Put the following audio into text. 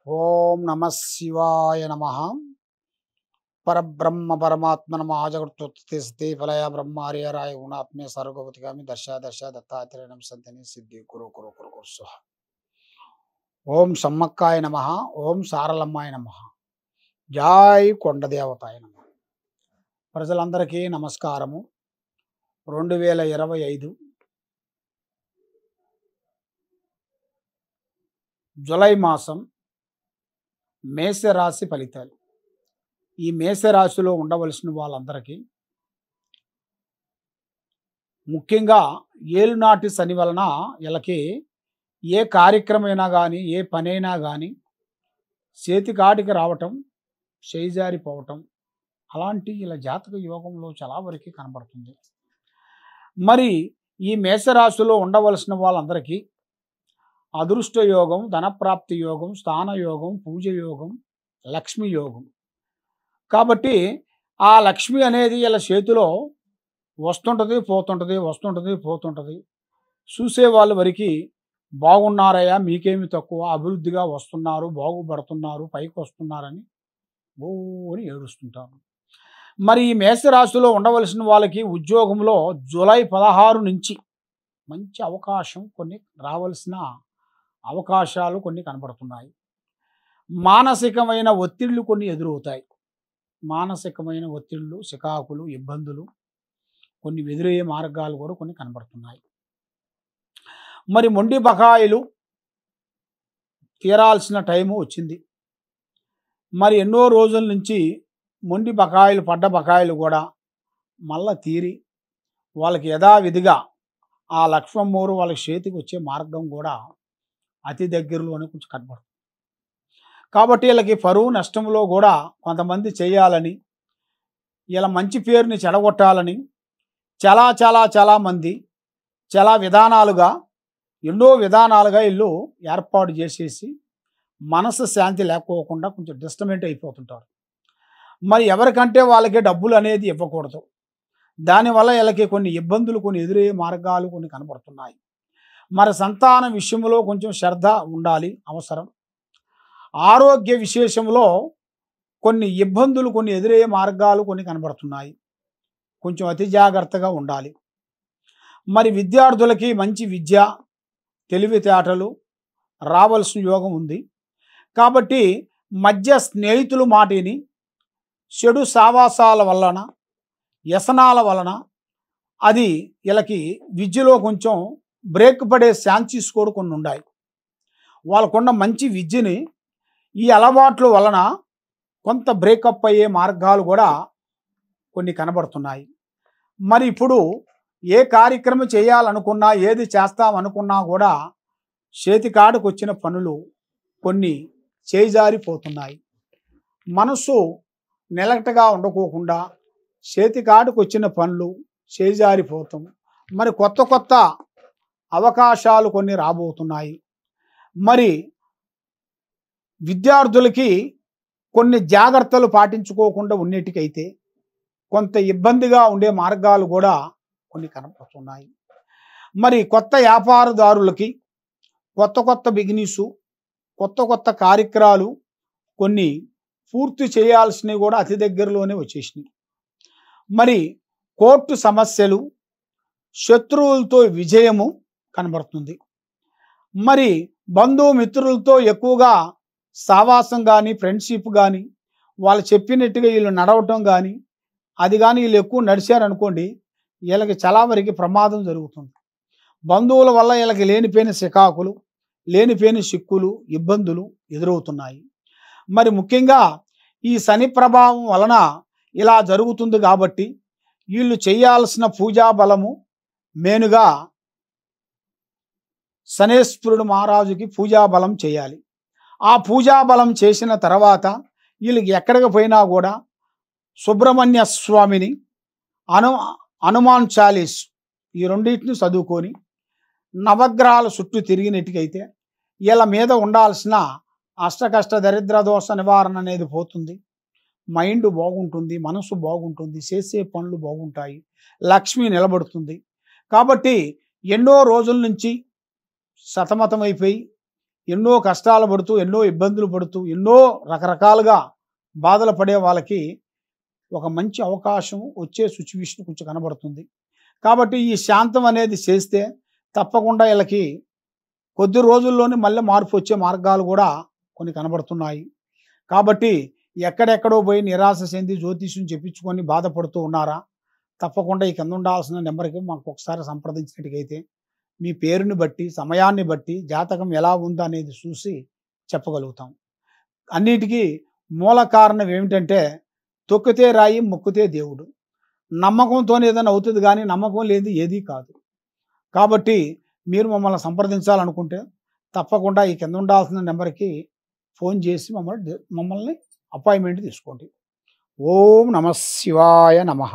ఓం నమ శివాయ నమ. పరబ్రహ్మ పరమాత్మ నమ ఆజగృత్తే ఫలయ బ్రహ్మార్యరాయ గుణాత్మే సర్వగతిగామి దర్శ దర్శ దత్తాత్రేయం సంతని సిద్ధి కురు కురు కురు కురు స్వహ. ఓం సమ్మక్కాయ నమ. ఓం సారలమ్మాయ నమ. జై కొండదేవతాయ నమ. ప్రజలందరికీ నమస్కారము. 2025 జూలై మాసం మేషరాశి ఫలితాలు. ఈ మేషరాశిలో ఉండవలసిన వాళ్ళందరికీ ముఖ్యంగా ఏలునాటి శని వలన వీళ్ళకి ఏ కార్యక్రమైనా కానీ ఏ పనైనా కానీ చేతికాటికి రావటం, చేయిజారిపోవటం అలాంటి ఇలా జాతక యోగంలో చాలా వరకు కనబడుతుంది. మరి ఈ మేషరాశిలో ఉండవలసిన వాళ్ళందరికీ అదృష్ట యోగం, ధనప్రాప్తి యోగం, స్థాన యోగం, పూజ యోగం, లక్ష్మి యోగం. కాబట్టి ఆ లక్ష్మి అనేది ఇలా చేతిలో వస్తుంటుంది పోతుంటుంది, వస్తుంటుంది పోతుంటుంది. చూసేవాళ్ళ వరకు బాగున్నారయ్యా, మీకేమి తక్కువ, అభివృద్ధిగా వస్తున్నారు, బాగుపడుతున్నారు, పైకి వస్తున్నారని అని ఏడుస్తుంటారు. మరి ఈ మేషరాశిలో ఉండవలసిన వాళ్ళకి ఉద్యోగంలో జూలై 16 నుంచి మంచి అవకాశం, కొన్ని రావాల్సిన అవకాశాలు కొన్ని కనబడుతున్నాయి. మానసికమైన ఒత్తిళ్లు కొన్ని ఎదురవుతాయి. మానసికమైన ఒత్తిళ్లు, చికాకులు, ఇబ్బందులు కొన్ని ఎదురయ్యే మార్గాలు కూడా కొన్ని కనబడుతున్నాయి. మరి మొండి బకాయిలు తీరాల్సిన టైము వచ్చింది. మరి ఎన్నో రోజుల నుంచి మొండి బకాయిలు పడ్డ బకాయిలు కూడా మళ్ళా తీరి వాళ్ళకి యథావిధిగా ఆ లక్ష్మమ్మూరు వాళ్ళ చేతికి వచ్చే మార్గం కూడా అతి దగ్గరలోనే కొంచెం కనబడుతుంది. కాబట్టి వీళ్ళకి పరువు నష్టంలో కూడా కొంతమంది చేయాలని, ఇలా మంచి పేరుని చెడగొట్టాలని చాలామంది చాలా విధానాలుగా, ఎన్నో విధానాలుగా వీళ్ళు ఏర్పాటు చేసేసి మనసు శాంతి లేకపోకుండా కొంచెం డిస్టర్బెంట్ అయిపోతుంటారు. మరి ఎవరికంటే వాళ్ళకి డబ్బులు అనేది ఇవ్వకూడదు. దానివల్ల వీళ్ళకి కొన్ని ఇబ్బందులు, కొన్ని ఎదురయ్యే మార్గాలు కొన్ని కనబడుతున్నాయి. మరి సంతాన విషయంలో కొంచెం శ్రద్ధ ఉండాలి, అవసరం. ఆరోగ్య విశేషంలో కొన్ని ఇబ్బందులు, కొన్ని ఎదురయ్యే మార్గాలు కొన్ని కనబడుతున్నాయి. కొంచెం అతి జాగ్రత్తగా ఉండాలి. మరి విద్యార్థులకి మంచి విద్య, తెలివితేటలు రావాల్సిన యోగం ఉంది. కాబట్టి మధ్య స్నేహితులు మాటిని, చెడు సావాసాల వలన, వ్యసనాల వలన అది వీళ్ళకి విద్యలో కొంచెం బ్రేక్ పడే ఛాన్సెస్ కూడా కొన్ని ఉన్నాయి. వాళ్ళకున్న మంచి విద్యని ఈ అలవాట్ల వలన కొంత బ్రేకప్ అయ్యే మార్గాలు కూడా కొన్ని కనబడుతున్నాయి. మరి ఇప్పుడు ఏ కార్యక్రమం చేయాలనుకున్నా, ఏది చేస్తామనుకున్నా కూడా చేతికాడికి వచ్చిన పనులు కొన్ని చేజారిపోతున్నాయి. మనసు నిలకడగా ఉండకోకుండా చేతికాడికి వచ్చిన పనులు చేజారిపోతాం. మరి కొత్త అవకాశాలు కొన్ని రాబోతున్నాయి. మరి విద్యార్థులకి కొన్ని జాగ్రత్తలు పాటించుకోకుండా ఉన్నటికైతే కొంత ఇబ్బందిగా ఉండే మార్గాలు కూడా కొన్ని కనపడుతున్నాయి. మరి కొత్త వ్యాపారదారులకి కొత్త బిజినెస్, కొత్త కార్యక్రమాలు కొన్ని పూర్తి చేయాల్సినవి కూడా అతి దగ్గరలోనే వచ్చేసినాయి. మరి కోర్టు సమస్యలు, శత్రువులతో విజయము కనబడుతుంది. మరి బంధుమిత్రులతో ఎక్కువగా సావాసం కానీ, ఫ్రెండ్షిప్ కానీ, వాళ్ళు చెప్పినట్టుగా వీళ్ళు నడవటం కానీ, అది కానీ వీళ్ళు ఎక్కువ నడిచారనుకోండి, వీళ్ళకి చాలా వరకు ప్రమాదం జరుగుతుంది. బంధువుల వల్ల వీళ్ళకి లేనిపోయిన చికాకులు, లేనిపోయిన చిక్కులు, ఇబ్బందులు ఎదురవుతున్నాయి. మరి ముఖ్యంగా ఈ శని ప్రభావం వలన ఇలా జరుగుతుంది. కాబట్టి వీళ్ళు చేయాల్సిన పూజా బలము మేనుగా శనేశ్వరుడు మహారాజుకి పూజా బలం చేయాలి. ఆ పూజా బలం చేసిన తర్వాత వీళ్ళకి ఎక్కడికి పోయినా కూడా సుబ్రహ్మణ్య స్వామిని, హనుమాన్ చాలీస్ ఈ రెండింటిని చదువుకొని నవగ్రహాల చుట్టూ తిరిగినట్టుకైతే వీళ్ళ మీద ఉండాల్సిన అష్టకష్ట దరిద్ర దోష నివారణ అనేది పోతుంది. మైండ్ బాగుంటుంది, మనసు బాగుంటుంది, చేసే పనులు బాగుంటాయి, లక్ష్మి నిలబడుతుంది. కాబట్టి ఎన్నో రోజుల నుంచి సతమతమైపోయి ఎన్నో కష్టాలు పడుతూ, ఎన్నో ఇబ్బందులు పడుతూ, ఎన్నో రకరకాలుగా బాధలు పడే వాళ్ళకి ఒక మంచి అవకాశం వచ్చే సిచ్యువేషన్ కొంచెం కనబడుతుంది. కాబట్టి ఈ శాంతం అనేది చేస్తే తప్పకుండా వీళ్ళకి కొద్ది రోజుల్లోనే మళ్ళీ మార్పు వచ్చే మార్గాలు కూడా కొన్ని కనబడుతున్నాయి. కాబట్టి ఎక్కడెక్కడో పోయి నిరాశ చెంది జ్యోతిష్యం చెప్పించుకొని బాధపడుతూ ఉన్నారా? తప్పకుండా ఈ కింద ఉండాల్సిన నెంబర్‌కి మాకు ఒకసారి సంప్రదించినట్టుగైతే మీ పేరుని బట్టి, సమయాన్ని బట్టి జాతకం ఎలా ఉందనేది చూసి చెప్పగలుగుతాం. అన్నిటికీ మూల కారణం ఏమిటంటే తొక్కితే రాయి, మొక్కితే దేవుడు. నమ్మకంతోనే ఏదైనా అవుతుంది గానీ, నమ్మకం లేనిది ఏదీ కాదు. కాబట్టి మీరు మమ్మల్ని సంప్రదించాలనుకుంటే తప్పకుండా ఈ కింద ఉండాల్సిన నెంబర్‌కి ఫోన్ చేసి మమ్మల్ని అపాయింట్‌మెంట్ తీసుకోండి. ఓం నమః శివాయ నమః.